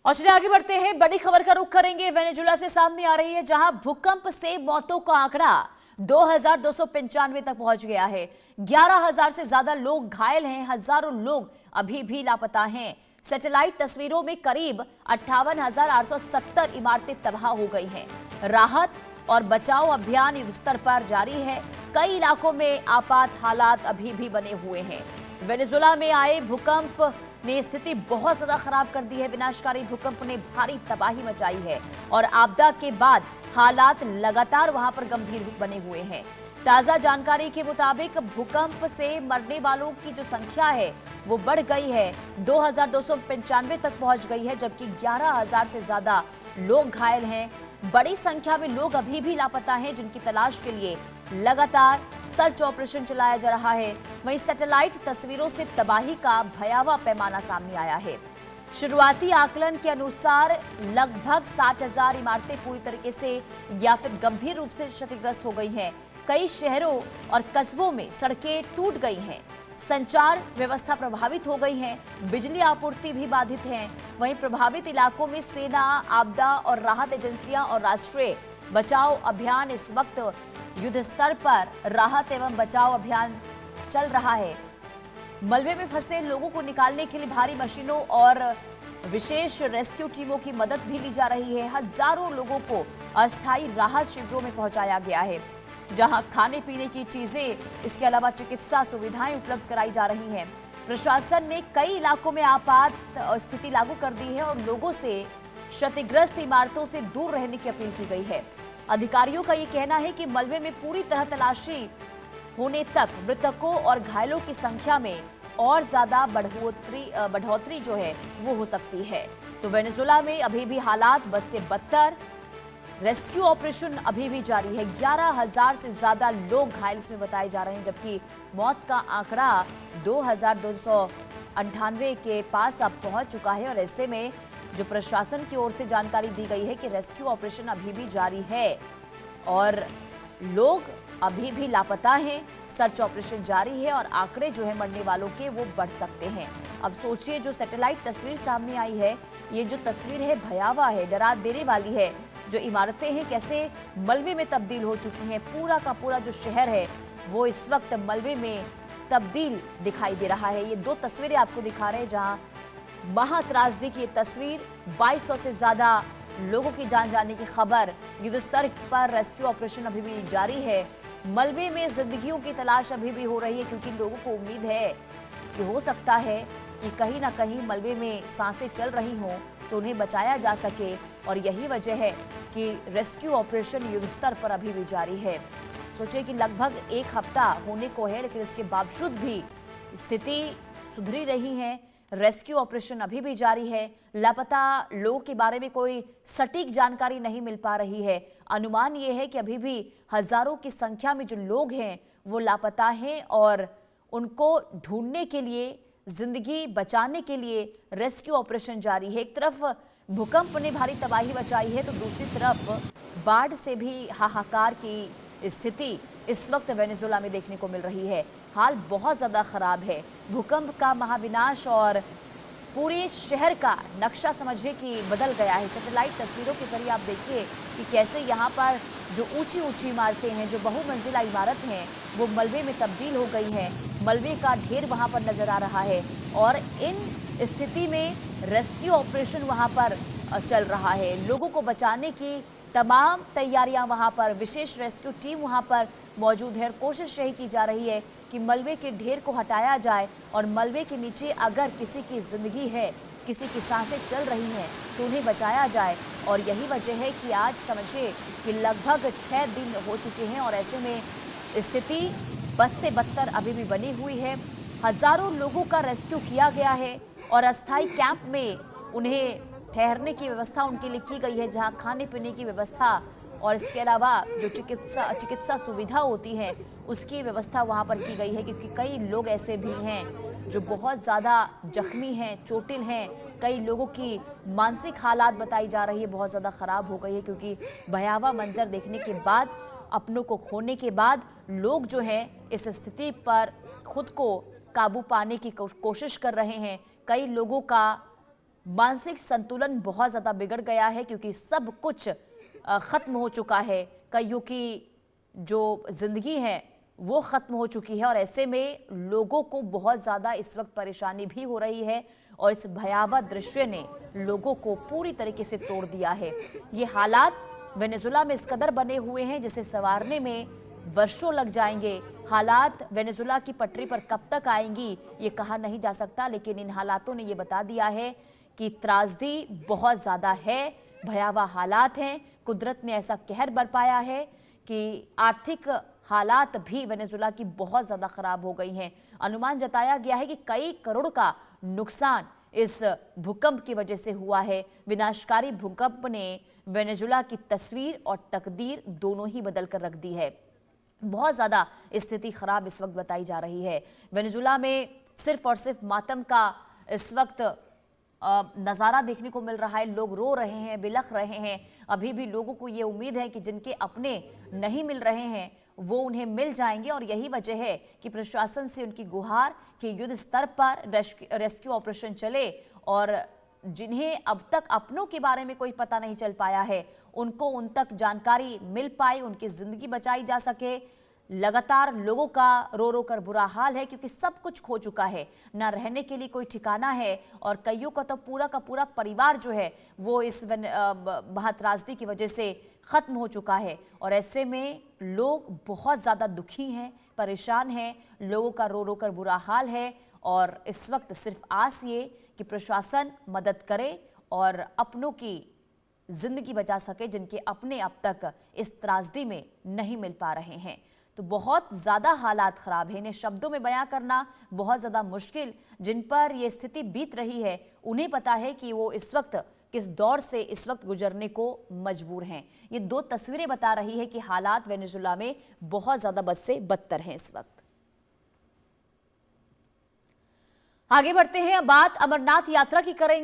और चलिए आगे बढ़ते हैं, बड़ी खबर का रुख करेंगे। वेनेजुला से सामने आ रही है, जहां भूकंप से मौतों का आंकड़ा 2295 तक पहुंच गया है। 11,000 से ज्यादा लोग घायल हैं, हजारों लोग अभी भी लापता हैं। सैटेलाइट तस्वीरों में करीब 58,870 इमारतें तबाह हो गई हैं। राहत और बचाव अभियान युद्ध स्तर पर जारी है। कई इलाकों में आपात हालात अभी भी बने हुए हैं। वेनेजुला में आए भूकंप ने स्थिति बहुत ज्यादा खराब कर दी है। विनाशकारी भूकंप ने भारी तबाही मचाई है और आपदा के बाद हालात लगातार वहां पर गंभीर बने हुए हैं। ताजा जानकारी के मुताबिक भूकंप से मरने वालों की जो संख्या है वो बढ़ गई है, 2295 तक पहुंच गई है, जबकि 11,000 से ज्यादा लोग घायल हैं। बड़ी संख्या में लोग अभी भी लापता हैं, जिनकी तलाश के लिए लगातार सर्च ऑपरेशन चलाया जा रहा है। वहीं सैटेलाइट तस्वीरों से तबाही का भयावह पैमाना सामने आया है। शुरुआती आकलन के अनुसार लगभग 60,000 इमारतें पूरी तरीके से या फिर गंभीर रूप से क्षतिग्रस्त हो गई हैं। कई शहरों और कस्बों में सड़कें टूट गई हैं, संचार व्यवस्था प्रभावित हो गई है, बिजली आपूर्ति भी बाधित है। वहीं प्रभावित इलाकों में सेना, आपदा और राहत एजेंसियां और राष्ट्रीय बचाव अभियान इस वक्त युद्ध स्तर पर राहत एवं बचाव अभियान चल रहा है। मलबे में फंसे लोगों को निकालने के लिए भारी मशीनों और विशेष रेस्क्यू टीमों की मदद भी ली जा रही है। हजारों लोगों को अस्थायी राहत शिविरों में पहुंचाया गया है, जहां खाने पीने की चीजें, इसके अलावा चिकित्सा सुविधाएं उपलब्ध कराई जा रही हैं। प्रशासन ने कई इलाकों में आपात स्थिति लागू कर दी है और लोगों से क्षतिग्रस्त इमारतों से दूर रहने की अपील की गई है। अधिकारियों का ये कहना है कि मलबे में पूरी तरह तलाशी होने तक मृतकों और घायलों की संख्या में और ज्यादा बढ़ोतरी जो है वो हो सकती है। तो वेनेजुला में अभी भी हालात बद से बदतर, रेस्क्यू ऑपरेशन अभी भी जारी है। 11,000 से ज्यादा लोग घायल इसमें बताए जा रहे हैं, जबकि मौत का आंकड़ा 2,298 के पास अब पहुंच चुका है। और ऐसे में जो प्रशासन की ओर से जानकारी दी गई है कि रेस्क्यू ऑपरेशन अभी भी जारी है और लोग अभी भी लापता हैं। सर्च ऑपरेशन जारी है और आंकड़े जो है मरने वालों के वो बढ़ सकते हैं। अब सोचिए, जो सैटेलाइट तस्वीर सामने आई है, ये जो तस्वीर है भयावह है, डरा देने वाली है। जो इमारतें हैं कैसे मलबे में तब्दील हो चुकी हैं। पूरा का पूरा जो शहर है वो इस वक्त मलबे में तब्दील दिखाई दे रहा है। ये दो तस्वीरें आपको दिखा रहे हैं, जहां महात्रासदी की तस्वीर, 2200 से ज्यादा लोगों की जान जाने की खबर। युद्ध स्तर पर रेस्क्यू ऑपरेशन अभी भी जारी है। मलबे में जिंदगियों की तलाश अभी भी हो रही है, क्योंकि लोगों को उम्मीद है कि हो सकता है कि कहीं ना कहीं मलबे में सांसें चल रही हों तो उन्हें बचाया जा सके। और यही वजह है कि रेस्क्यू ऑपरेशन युद्ध स्तर पर अभी भी जारी है। सोचिए कि लगभग एक हफ्ता होने को है, लेकिन इसके बावजूद भी स्थिति सुधरी रही है। रेस्क्यू ऑपरेशन अभी भी जारी है। लापता लोगों के बारे में कोई सटीक जानकारी नहीं मिल पा रही है। अनुमान यह है कि अभी भी हजारों की संख्या में जो लोग हैं वो लापता हैं और उनको ढूंढने के लिए, जिंदगी बचाने के लिए रेस्क्यू ऑपरेशन जारी है। एक तरफ भूकंप ने भारी तबाही मचाई है, तो दूसरी तरफ बाढ़ से भी हाहाकार की स्थिति इस वक्त वेनेजुला में देखने को मिल रही है। हाल बहुत ज़्यादा ख़राब है। भूकंप का महाविनाश और पूरे शहर का नक्शा समझिए कि बदल गया है। सैटेलाइट तस्वीरों के जरिए आप देखिए कि कैसे यहाँ पर जो ऊंची ऊंची इमारतें हैं, जो बहुमंजिला इमारत हैं, वो मलबे में तब्दील हो गई हैं। मलबे का ढेर वहाँ पर नज़र आ रहा है और इन स्थिति में रेस्क्यू ऑपरेशन वहाँ पर चल रहा है। लोगों को बचाने की तमाम तैयारियां वहां पर, विशेष रेस्क्यू टीम वहां पर मौजूद है। कोशिश यही की जा रही है कि मलबे के ढेर को हटाया जाए और मलबे के नीचे अगर किसी की जिंदगी है, किसी की सांसें चल रही हैं, तो उन्हें बचाया जाए। और यही वजह है कि आज समझिए कि लगभग 6 दिन हो चुके हैं और ऐसे में स्थिति बद से बदतर अभी भी बनी हुई है। हजारों लोगों का रेस्क्यू किया गया है और अस्थायी कैंप में उन्हें ठहरने की व्यवस्था उनके लिए की गई है, जहां खाने पीने की व्यवस्था और इसके अलावा जो चिकित्सा सुविधा होती है उसकी व्यवस्था वहां पर की गई है। क्योंकि कई लोग ऐसे भी हैं जो बहुत ज़्यादा जख्मी हैं, चोटिल हैं। कई लोगों की मानसिक हालात बताई जा रही है बहुत ज़्यादा ख़राब हो गई है, क्योंकि भयावह मंजर देखने के बाद, अपनों को खोने के बाद लोग जो हैं इस स्थिति पर खुद को काबू पाने की कोशिश कर रहे हैं। कई लोगों का मानसिक संतुलन बहुत ज़्यादा बिगड़ गया है, क्योंकि सब कुछ ख़त्म हो चुका है। कईयों की जो ज़िंदगी है वो ख़त्म हो चुकी है और ऐसे में लोगों को बहुत ज़्यादा इस वक्त परेशानी भी हो रही है और इस भयावह दृश्य ने लोगों को पूरी तरीके से तोड़ दिया है। ये हालात वेनेजुला में इस कदर बने हुए हैं जिसे संवारने में वर्षों लग जाएंगे। हालात वेनेजुला की पटरी पर कब तक आएंगी ये कहा नहीं जा सकता, लेकिन इन हालातों ने ये बता दिया है कि त्रासदी बहुत ज़्यादा है, भयावह हालात हैं। कुदरत ने ऐसा कहर बरपाया है कि आर्थिक हालात भी वेनेजुला की बहुत ज़्यादा खराब हो गई हैं। अनुमान जताया गया है कि कई करोड़ का नुकसान इस भूकंप की वजह से हुआ है। विनाशकारी भूकंप ने वेनेजुला की तस्वीर और तकदीर दोनों ही बदल कर रख दी है। बहुत ज़्यादा स्थिति खराब इस वक्त बताई जा रही है। वेनेजुला में सिर्फ और सिर्फ मातम का इस वक्त नज़ारा देखने को मिल रहा है। लोग रो रहे हैं, बिलख रहे हैं। अभी भी लोगों को ये उम्मीद है कि जिनके अपने नहीं मिल रहे हैं वो उन्हें मिल जाएंगे और यही वजह है कि प्रशासन से उनकी गुहार कि युद्ध स्तर पर रेस्क्यू ऑपरेशन चले और जिन्हें अब तक अपनों के बारे में कोई पता नहीं चल पाया है उनको उन तक जानकारी मिल पाए, उनकी जिंदगी बचाई जा सके। लगातार लोगों का रो रो कर बुरा हाल है क्योंकि सब कुछ खो चुका है, ना रहने के लिए कोई ठिकाना है और कईयों का तो पूरा का पूरा परिवार जो है वो इस महात्रासदी की वजह से खत्म हो चुका है और ऐसे में लोग बहुत ज़्यादा दुखी हैं, परेशान हैं, लोगों का रो रो कर बुरा हाल है और इस वक्त सिर्फ आस ये कि प्रशासन मदद करे और अपनों की जिंदगी बचा सके जिनके अपने अब तक इस त्रासदी में नहीं मिल पा रहे हैं। तो बहुत ज़्यादा हालात ख़राब हैं, इन्हें शब्दों में बयां करना बहुत ज़्यादा मुश्किल। जिन पर ये स्थिति बीत रही है उन्हें पता है कि वो इस वक्त किस दौर से इस वक्त गुजरने को मजबूर हैं। ये दो तस्वीरें बता रही है कि हालात वेनेजुला में बहुत ज़्यादा बद से बदतर हैं इस वक्त। आगे बढ़ते हैं, अब बात अमरनाथ यात्रा की करेंगे।